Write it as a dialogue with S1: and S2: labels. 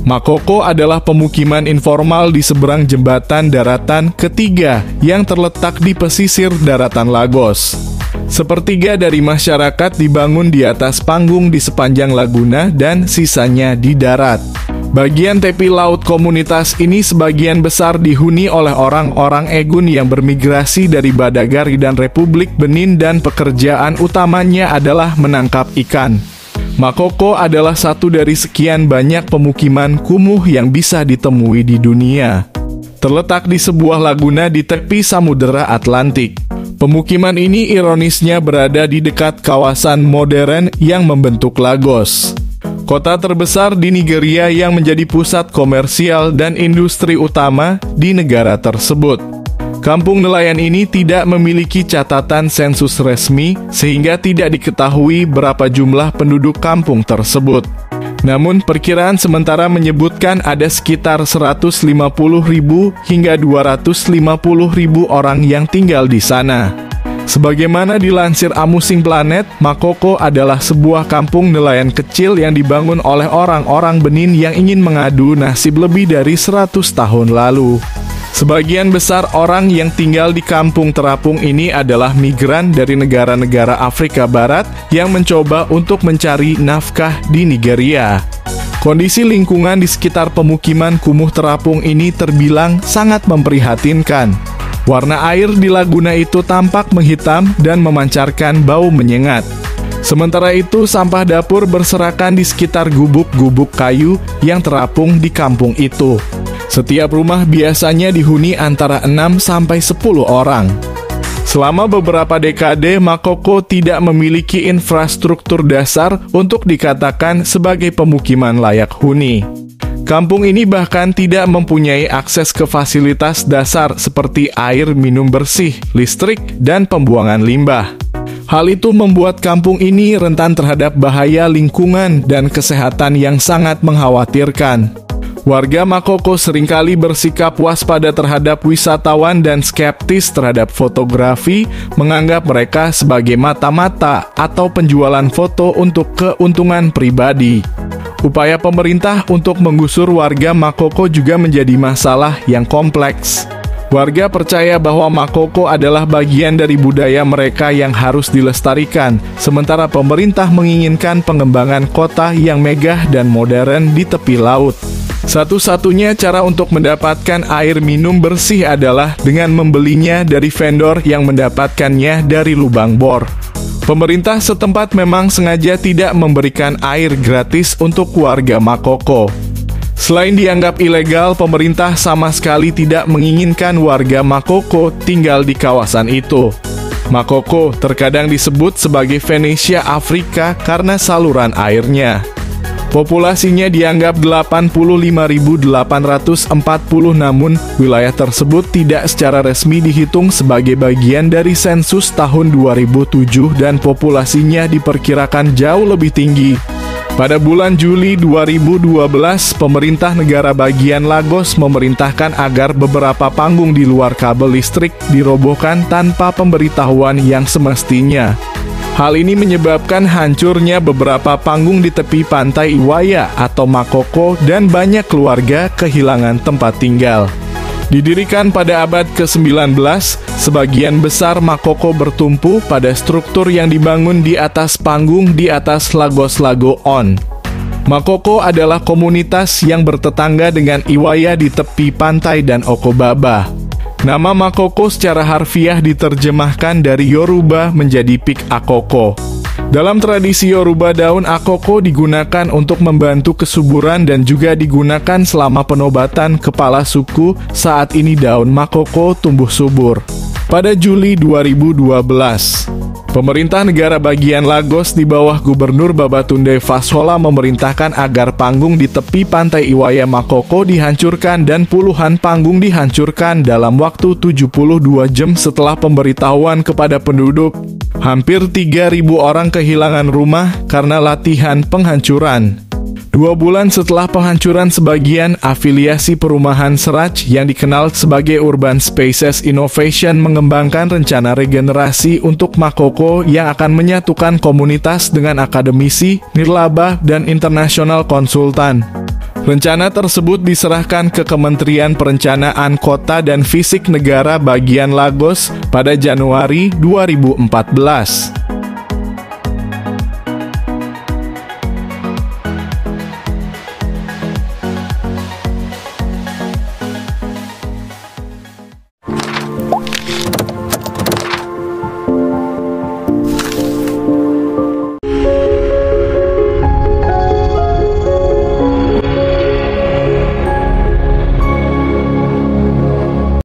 S1: Makoko adalah pemukiman informal di seberang jembatan daratan ketiga yang terletak di pesisir daratan Lagos. Sepertiga dari masyarakat dibangun di atas panggung di sepanjang laguna dan sisanya di darat. Bagian tepi laut komunitas ini sebagian besar dihuni oleh orang-orang Egun yang bermigrasi dari Badagari dan Republik Benin dan pekerjaan utamanya adalah menangkap ikan. Makoko adalah satu dari sekian banyak pemukiman kumuh yang bisa ditemui di dunia. Terletak di sebuah laguna di tepi Samudera Atlantik. Pemukiman ini ironisnya berada di dekat kawasan modern yang membentuk Lagos, kota terbesar di Nigeria yang menjadi pusat komersial dan industri utama di negara tersebut. Kampung nelayan ini tidak memiliki catatan sensus resmi sehingga tidak diketahui berapa jumlah penduduk kampung tersebut. Namun perkiraan sementara menyebutkan ada sekitar 150.000 hingga 250.000 orang yang tinggal di sana. Sebagaimana dilansir Amusing Planet, Makoko adalah sebuah kampung nelayan kecil yang dibangun oleh orang-orang Benin yang ingin mengadu nasib lebih dari 100 tahun lalu. Sebagian besar orang yang tinggal di kampung terapung ini adalah migran dari negara-negara Afrika Barat yang mencoba untuk mencari nafkah di Nigeria. Kondisi lingkungan di sekitar pemukiman kumuh terapung ini terbilang sangat memprihatinkan. Warna air di laguna itu tampak menghitam dan memancarkan bau menyengat. Sementara itu, sampah dapur berserakan di sekitar gubuk-gubuk kayu yang terapung di kampung itu. Setiap rumah biasanya dihuni antara 6 sampai 10 orang. Selama beberapa dekade, Makoko tidak memiliki infrastruktur dasar untuk dikatakan sebagai pemukiman layak huni. Kampung ini bahkan tidak mempunyai akses ke fasilitas dasar seperti air minum bersih, listrik, dan pembuangan limbah. Hal itu membuat kampung ini rentan terhadap bahaya lingkungan dan kesehatan yang sangat mengkhawatirkan. Warga Makoko seringkali bersikap waspada terhadap wisatawan dan skeptis terhadap fotografi, menganggap mereka sebagai mata-mata atau penjualan foto untuk keuntungan pribadi. Upaya pemerintah untuk menggusur warga Makoko juga menjadi masalah yang kompleks. Warga percaya bahwa Makoko adalah bagian dari budaya mereka yang harus dilestarikan, sementara pemerintah menginginkan pengembangan kota yang megah dan modern di tepi laut. Satu-satunya cara untuk mendapatkan air minum bersih adalah dengan membelinya dari vendor yang mendapatkannya dari lubang bor. Pemerintah setempat memang sengaja tidak memberikan air gratis untuk warga Makoko. Selain dianggap ilegal, pemerintah sama sekali tidak menginginkan warga Makoko tinggal di kawasan itu. Makoko terkadang disebut sebagai Venesia Afrika karena saluran airnya. Populasinya dianggap 85.840, namun wilayah tersebut tidak secara resmi dihitung sebagai bagian dari sensus tahun 2007 dan populasinya diperkirakan jauh lebih tinggi. Pada bulan Juli 2012, pemerintah negara bagian Lagos memerintahkan agar beberapa panggung di luar kabel listrik dirobohkan tanpa pemberitahuan yang semestinya. Hal ini menyebabkan hancurnya beberapa panggung di tepi pantai Iwaya atau Makoko dan banyak keluarga kehilangan tempat tinggal. Didirikan pada abad ke-19, sebagian besar Makoko bertumpu pada struktur yang dibangun di atas panggung di atas Lagos Lago On. Makoko adalah komunitas yang bertetangga dengan Iwaya di tepi pantai dan Okobaba. Nama Makoko secara harfiah diterjemahkan dari Yoruba menjadi Pik Akoko. Dalam tradisi Yoruba, daun akoko digunakan untuk membantu kesuburan dan juga digunakan selama penobatan kepala suku. Saat ini daun Makoko tumbuh subur. Pada Juli 2012, pemerintah negara bagian Lagos di bawah Gubernur Babatunde Fashola memerintahkan agar panggung di tepi pantai Iwaya Makoko dihancurkan dan puluhan panggung dihancurkan dalam waktu 72 jam setelah pemberitahuan kepada penduduk. Hampir 3.000 orang kehilangan rumah karena latihan penghancuran. 2 bulan setelah penghancuran sebagian, afiliasi perumahan Serach yang dikenal sebagai Urban Spaces Innovation mengembangkan rencana regenerasi untuk Makoko yang akan menyatukan komunitas dengan akademisi, nirlaba, dan internasional konsultan. Rencana tersebut diserahkan ke Kementerian Perencanaan Kota dan Fisik Negara bagian Lagos pada Januari 2014.